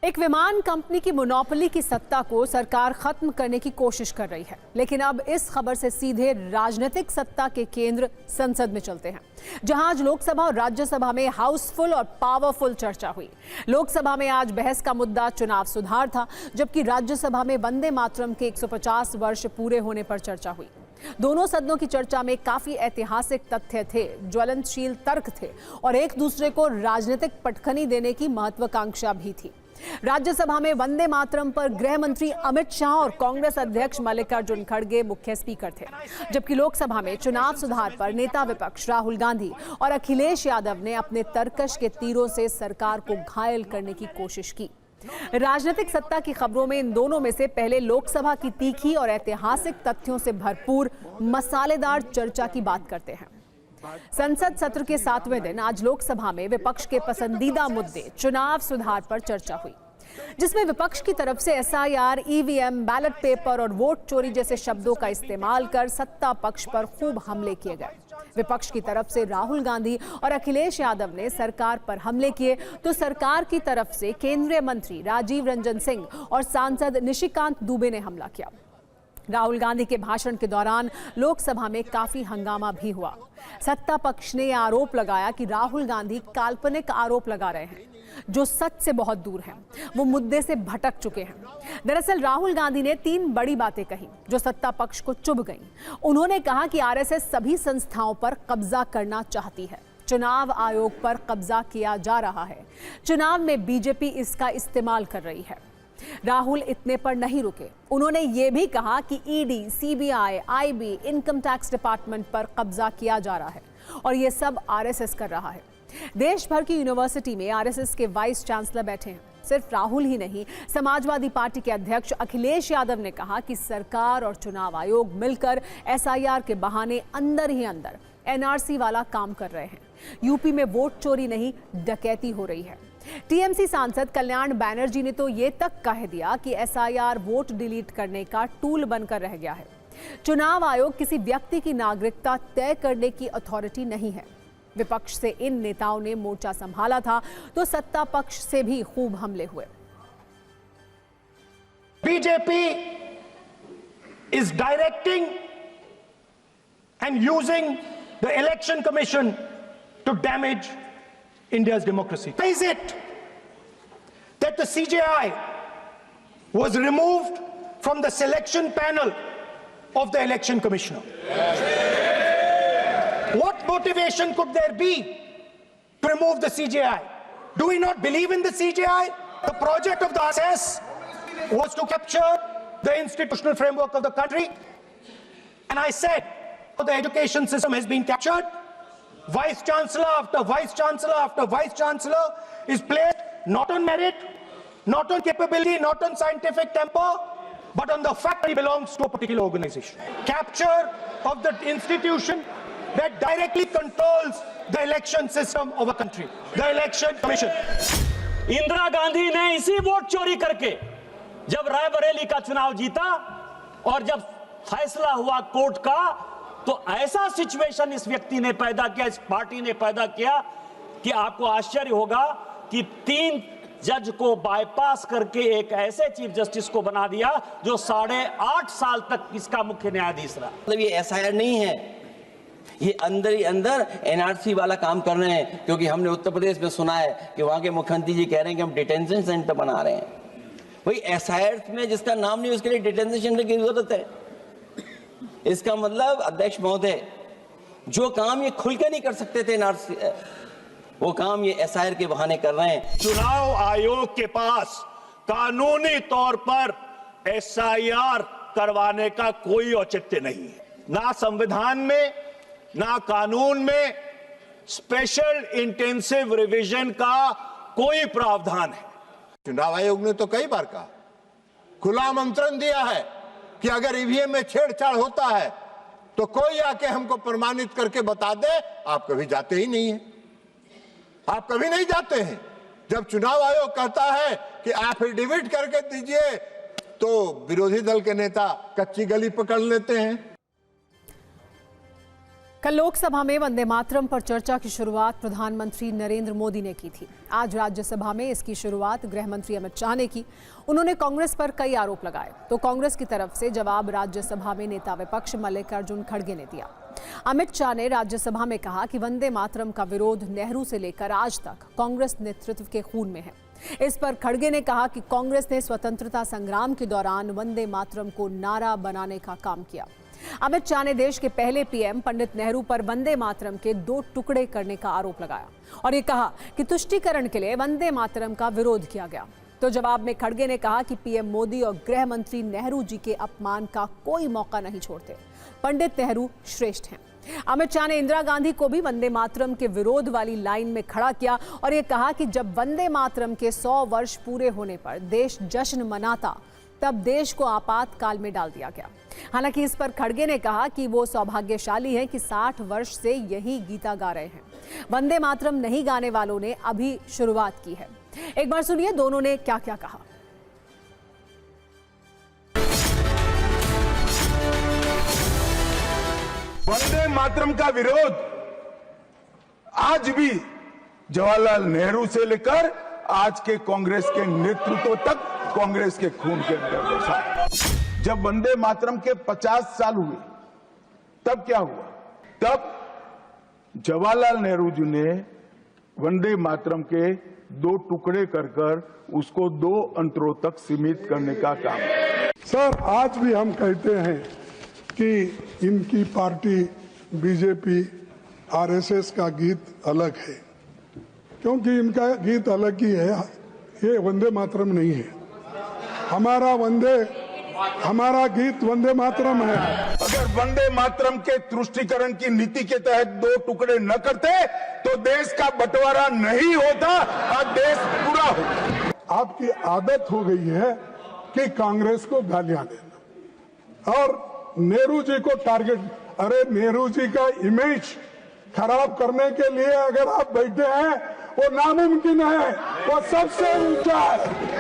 एक विमान कंपनी की मोनोपोली की सत्ता को सरकार खत्म करने की कोशिश कर रही है, लेकिन अब इस खबर से सीधे राजनीतिक सत्ता के केंद्र संसद में चलते हैं, जहां आज लोकसभा और राज्यसभा में हाउसफुल और पावरफुल चर्चा हुई। लोकसभा में आज बहस का मुद्दा चुनाव सुधार था, जबकि राज्यसभा में वंदे मातरम के 150 वर्ष पूरे होने पर चर्चा हुई। दोनों सदनों की चर्चा में काफी ऐतिहासिक तथ्य थे, ज्वलनशील तर्क थे और एक दूसरे को राजनीतिक पटखनी देने की महत्वाकांक्षा भी थी। राज्यसभा में वंदे मातरम पर गृह मंत्री अमित शाह और कांग्रेस अध्यक्ष मल्लिकार्जुन खड़गे मुख्य स्पीकर थे, जबकि लोकसभा में चुनाव सुधार पर नेता विपक्ष राहुल गांधी और अखिलेश यादव ने अपने तरकश के तीरों से सरकार को घायल करने की कोशिश की। राजनीतिक सत्ता की खबरों में इन दोनों में से पहले लोकसभा की तीखी और ऐतिहासिक तथ्यों से भरपूर मसालेदार चर्चा की बात करते हैं। संसद सत्र के 7वें दिन आज लोकसभा में विपक्ष के पसंदीदा मुद्दे चुनाव सुधार पर चर्चा हुई, जिसमें विपक्ष की तरफ से एसआईआर, ईवीएम, बैलेट पेपर और वोट चोरी जैसे शब्दों का इस्तेमाल कर सत्ता पक्ष पर खूब हमले किए गए। विपक्ष की तरफ से राहुल गांधी और अखिलेश यादव ने सरकार पर हमले किए, तो सरकार की तरफ से केंद्रीय मंत्री राजीव रंजन सिंह और सांसद निशिकांत दुबे ने हमला किया। राहुल गांधी के भाषण के दौरान लोकसभा में काफी हंगामा भी हुआ। सत्ता पक्ष ने यह आरोप लगाया कि राहुल गांधी काल्पनिक आरोप लगा रहे हैं, जो सच से बहुत दूर हैं। वो मुद्दे से भटक चुके हैं। दरअसल राहुल गांधी ने 3 बड़ी बातें कही जो सत्ता पक्ष को चुभ गईं। उन्होंने कहा कि आरएसएस सभी संस्थाओं पर कब्जा करना चाहती है, चुनाव आयोग पर कब्जा किया जा रहा है, चुनाव में बीजेपी इसका इस्तेमाल कर रही है। राहुल इतने पर नहीं रुके, उन्होंने ये भी कहा कि ED, CBI, IB, income tax department पर कब्जा किया जा रहा है और ये सब आरएसएस कर रहा है। देश भर की यूनिवर्सिटी में आरएसएस के वाइस चांसलर बैठे हैं। सिर्फ राहुल ही नहीं, समाजवादी पार्टी के अध्यक्ष अखिलेश यादव ने कहा कि सरकार और चुनाव आयोग मिलकर एसआईआर के बहाने अंदर ही अंदर एनआरसी वाला काम कर रहे हैं। यूपी में वोट चोरी नहीं, डकैती हो रही है। टीएमसी सांसद कल्याण बैनर्जी ने तो ये तक कह दिया कि एसआईआर वोट डिलीट करने का टूल बनकर रह गया है। चुनाव आयोग किसी व्यक्ति की नागरिकता तय करने की अथॉरिटी नहीं है। विपक्ष से इन नेताओं ने मोर्चा संभाला था, तो सत्ता पक्ष से भी खूब हमले हुए। BJP is directing and using the election commission to damage India's democracy. Why is it that the CJI was removed from the selection panel of the election commissioner? What motivation could there be to remove the CJI? Do we not believe in the CJI? The project of the RSS was to capture the institutional framework of the country. And I said, the education system has been captured. Vice Chancellor after Vice Chancellor after Vice Chancellor is placed not on merit, not on capability, not on scientific temper, but on the fact that he belongs to a particular organization. Capture of the institution that directly controls the election system of a country, the election commission. Indira Gandhi ने इसी vote चोरी करके जब रायबरेली का चुनाव जीता और जब फैसला हुआ कोर्ट का, तो ऐसा सिचुएशन इस व्यक्ति ने पैदा किया, इस पार्टी ने पैदा किया कि आपको आश्चर्य होगा कि 3 जज को बाईपास करके एक ऐसे चीफ जस्टिस को बना दिया जो 8.5 साल तक इसका मुख्य न्यायाधीश रहा। मतलब ये एसआईआर नहीं है, ये अंदर ही अंदर एनआरसी वाला काम कर रहे हैं, क्योंकि हमने उत्तर प्रदेश में सुना है कि वहां के मुख्यमंत्री जी कह रहे हैं कि हम डिटेंशन सेंटर बना रहे हैं। वही एसआईआर में जिसका नाम नहीं, उसके लिए डिटेंशन सेंटर की जरूरत है। इसका मतलब अध्यक्ष महोदय, जो काम ये खुल के नहीं कर सकते थे एनआरसी, वो काम ये एसआईआर के बहाने कर रहे हैं। चुनाव आयोग के पास कानूनी तौर पर एसआईआर करवाने का कोई औचित्य नहीं है। ना संविधान में, ना कानून में स्पेशल इंटेंसिव रिवीजन का कोई प्रावधान है। चुनाव आयोग ने तो कई बार कहा, खुला आमंत्रण दिया है कि अगर ईवीएम में छेड़छाड़ होता है तो कोई आके हमको प्रमाणित करके बता दे। आप कभी जाते ही नहीं हैं, आप कभी नहीं जाते हैं। जब चुनाव आयोग कहता है कि एफिडेविट करके दीजिए, तो विरोधी दल के नेता कच्ची गली पकड़ लेते हैं। कल लोकसभा में वंदे मातरम पर चर्चा की शुरुआत प्रधानमंत्री नरेंद्र मोदी ने की थी। आज राज्यसभा में इसकी शुरुआत गृह मंत्री अमित शाह ने की। उन्होंने कांग्रेस पर कई आरोप लगाए तो कांग्रेस की तरफ से जवाब राज्यसभा में नेता विपक्ष मल्लिकार्जुन खड़गे ने दिया। अमित शाह ने राज्यसभा में कहा कि वंदे मातरम का विरोध नेहरू से लेकर आज तक कांग्रेस नेतृत्व के खून में है। इस पर खड़गे ने कहा कि कांग्रेस ने स्वतंत्रता संग्राम के दौरान वंदे मातरम को नारा बनाने का काम किया। अमित शाह ने देश के पहले पीएम पंडित नेहरू पर वंदे मातरम के 2 टुकड़े करने का आरोप लगाया और ये कहा कि तुष्टीकरण के लिए वंदे मातरम का विरोध किया गया। तो जवाब में खड़गे ने कहा कि पीएम मोदी और गृह मंत्री नेहरू जी के अपमान का कोई मौका नहीं छोड़ते। पंडित नेहरू श्रेष्ठ हैं। अमित शाह ने इंदिरा गांधी को भी वंदे मातरम के विरोध वाली लाइन में खड़ा किया और ये कहा कि जब वंदे मातरम के 100 वर्ष पूरे होने पर देश जश्न मनाता तब देश को आपातकाल में डाल दिया गया। हालांकि इस पर खड़गे ने कहा कि वो सौभाग्यशाली हैं कि 60 वर्ष से यही गीता गा रहे हैं। वंदे मातरम नहीं गाने वालों ने अभी शुरुआत की है। एक बार सुनिए दोनों ने क्या क्या कहा। वंदे मातरम का विरोध आज भी जवाहरलाल नेहरू से लेकर आज के कांग्रेस के नेतृत्व तक कांग्रेस के खून के अंदर बसा। जब वंदे मातरम के 50 साल हुए तब क्या हुआ? तब जवाहरलाल नेहरू जी ने वंदे मातरम के 2 टुकड़े कर उसको 2 अंतरों तक सीमित करने का काम किया। सर, आज भी हम कहते हैं कि इनकी पार्टी बीजेपी आरएसएस का गीत अलग है, क्योंकि इनका गीत अलग ही है। ये वंदे मातरम नहीं है। हमारा गीत वंदे मातरम है। अगर वंदे मातरम के तुष्टीकरण की नीति के तहत 2 टुकड़े न करते तो देश का बंटवारा नहीं होता और देश पूरा होता। आपकी आदत हो गई है कि कांग्रेस को गालियां देना और नेहरू जी को टारगेट। अरे, नेहरू जी का इमेज खराब करने के लिए अगर आप बैठे हैं वो नामुमकिन है, वो सबसे ऊंचा है।